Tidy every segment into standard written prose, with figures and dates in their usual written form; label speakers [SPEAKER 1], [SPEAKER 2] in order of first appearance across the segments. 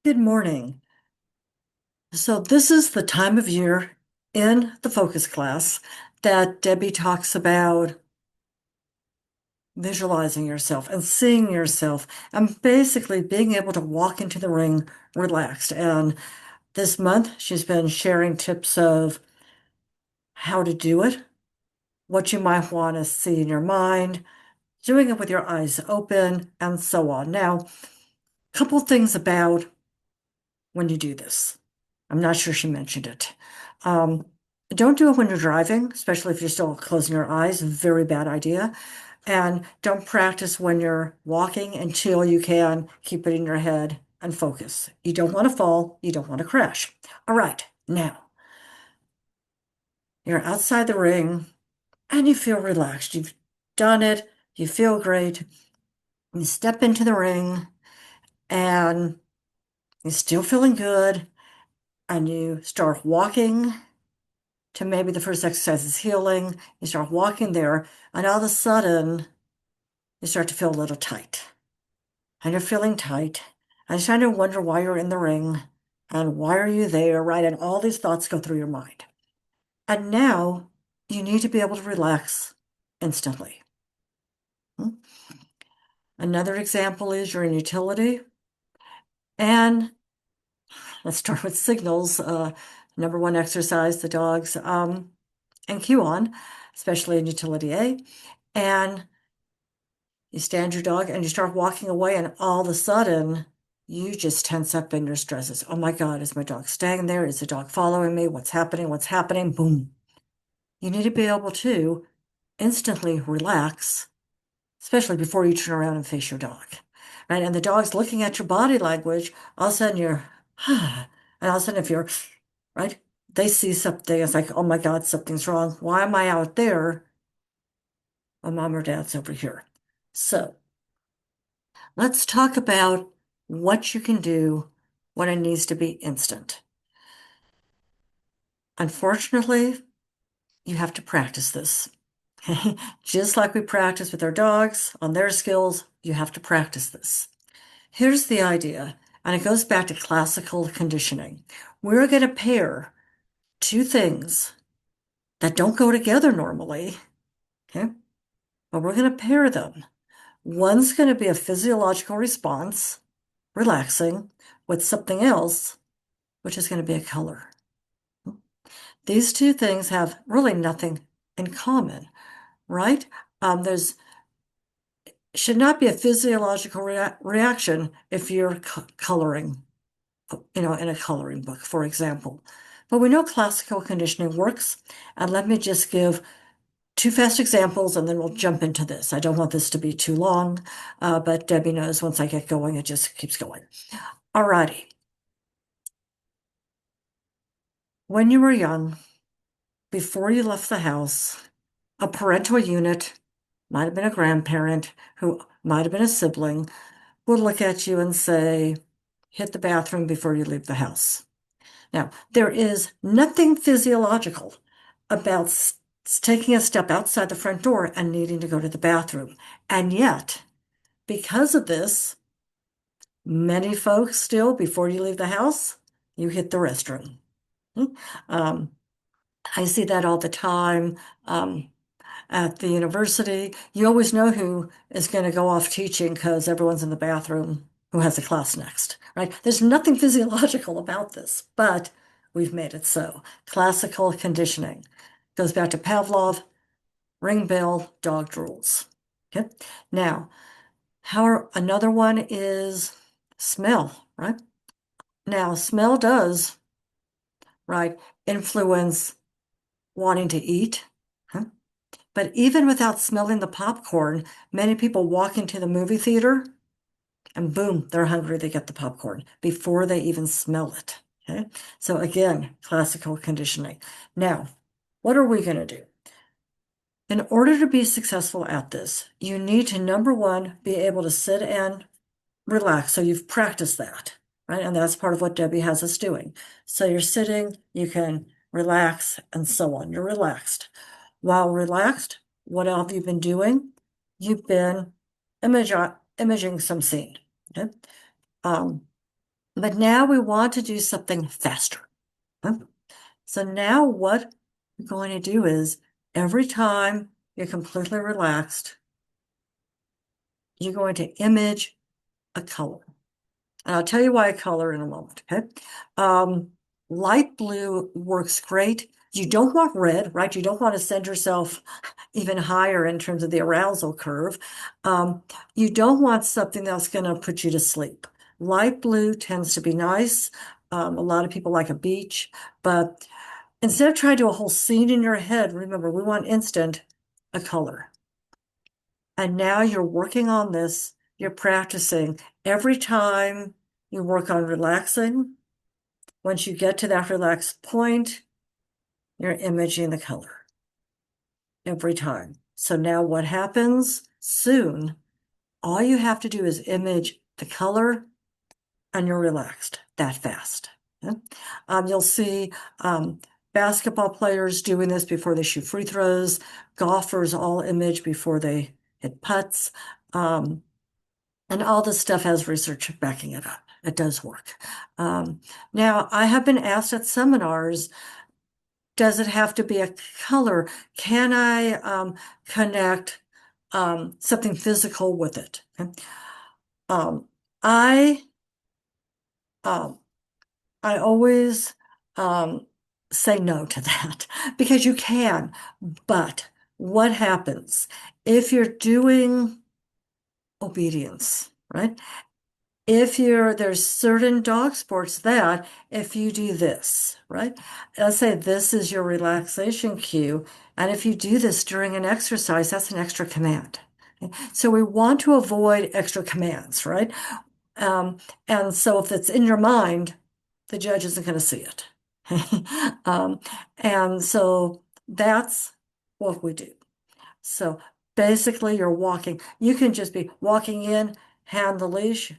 [SPEAKER 1] Good morning. So this is the time of year in the focus class that Debbie talks about visualizing yourself and seeing yourself and basically being able to walk into the ring relaxed. And this month, she's been sharing tips of how to do it, what you might want to see in your mind, doing it with your eyes open, and so on. Now, a couple things about when you do this. I'm not sure she mentioned it. Um, don't do it when you're driving, especially if you're still closing your eyes. Very bad idea. And don't practice when you're walking until you can keep it in your head and focus. You don't want to fall. You don't want to crash. All right, now you're outside the ring and you feel relaxed. You've done it. You feel great. You step into the ring and you're still feeling good. And you start walking to maybe the first exercise is healing. You start walking there, and all of a sudden, you start to feel a little tight. And you're feeling tight. And you're trying to wonder why you're in the ring and why are you there, right? And all these thoughts go through your mind. And now you need to be able to relax instantly. Hmm? Another example is you're in utility. And let's start with signals. Number one exercise, the dogs, and cue on, especially in utility A. And you stand your dog and you start walking away, and all of a sudden, you just tense up in your stresses. Oh my God, is my dog staying there? Is the dog following me? What's happening? What's happening? Boom. You need to be able to instantly relax, especially before you turn around and face your dog. Right? And the dog's looking at your body language. All of a sudden, you're, and all of a sudden, if you're, right, they see something. It's like, oh my God, something's wrong. Why am I out there? My mom or dad's over here. So, let's talk about what you can do when it needs to be instant. Unfortunately, you have to practice this. Just like we practice with our dogs on their skills, you have to practice this. Here's the idea, and it goes back to classical conditioning. We're going to pair two things that don't go together normally, okay? But we're going to pair them. One's going to be a physiological response, relaxing, with something else which is going to be a color. These two things have really nothing in common, right? There's should not be a physiological reaction if you're coloring, in a coloring book, for example. But we know classical conditioning works, and let me just give two fast examples, and then we'll jump into this. I don't want this to be too long, but Debbie knows once I get going, it just keeps going. Alrighty. When you were young, before you left the house, a parental unit, might have been a grandparent, who might have been a sibling, would look at you and say, hit the bathroom before you leave the house. Now, there is nothing physiological about taking a step outside the front door and needing to go to the bathroom. And yet, because of this, many folks still, before you leave the house, you hit the restroom. Um, I see that all the time. At the university, you always know who is going to go off teaching because everyone's in the bathroom who has a class next, right? There's nothing physiological about this, but we've made it so. Classical conditioning goes back to Pavlov, ring bell, dog drools. Okay. Now, another one is smell, right? Now, smell does, right, influence wanting to eat. Huh? But even without smelling the popcorn, many people walk into the movie theater and boom, they're hungry. They get the popcorn before they even smell it. Okay. So again, classical conditioning. Now, what are we going to do? In order to be successful at this, you need to, number one, be able to sit and relax. So you've practiced that, right? And that's part of what Debbie has us doing. So you're sitting, you can relax, and so on. You're relaxed. While relaxed, what have you been doing? You've been imaging some scene. Okay? Um, But now we want to do something faster. Huh? So now what you're going to do is every time you're completely relaxed, you're going to image a color. And I'll tell you why a color in a moment, okay? Um, Light blue works great. You don't want red, right? You don't want to send yourself even higher in terms of the arousal curve. Um, you don't want something that's going to put you to sleep. Light blue tends to be nice. A lot of people like a beach, but instead of trying to do a whole scene in your head, remember, we want instant, a color. And now you're working on this, you're practicing. Every time you work on relaxing, once you get to that relaxed point, you're imaging the color every time. So now what happens? Soon, all you have to do is image the color and you're relaxed that fast. Yeah? You'll see basketball players doing this before they shoot free throws, golfers all image before they hit putts. Um, And all this stuff has research backing it up. It does work. Now, I have been asked at seminars, does it have to be a color? Can I connect something physical with it? Okay. Um, I um, I always um, say no to that because you can, but what happens if you're doing obedience, right? If there's certain dog sports that if you do this, right? Let's say this is your relaxation cue. And if you do this during an exercise, that's an extra command. Okay? So we want to avoid extra commands, right? Um, and so if it's in your mind, the judge isn't going to see it. Um, and so that's what we do. So basically, you're walking. You can just be walking in, hand the leash,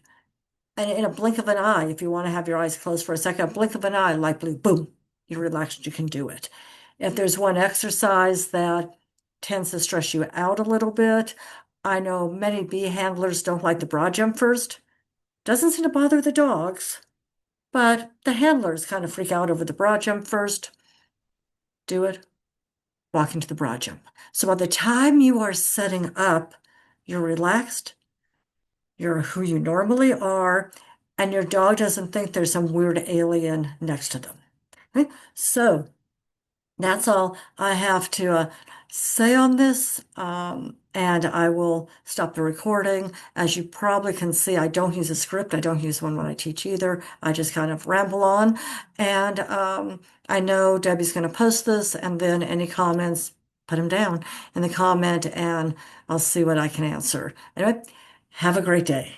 [SPEAKER 1] and in a blink of an eye, if you want to have your eyes closed for a second, a blink of an eye, light blue, boom, you're relaxed, you can do it. If there's one exercise that tends to stress you out a little bit, I know many bee handlers don't like the broad jump first. Doesn't seem to bother the dogs, but the handlers kind of freak out over the broad jump first. Do it, walk into the broad jump. So by the time you are setting up, you're relaxed, you're who you normally are, and your dog doesn't think there's some weird alien next to them. Okay? So that's all I have to say on this. And I will stop the recording. As you probably can see, I don't use a script. I don't use one when I teach either. I just kind of ramble on. And I know Debbie's going to post this, and then any comments, put them down in the comment, and I'll see what I can answer. Anyway, have a great day.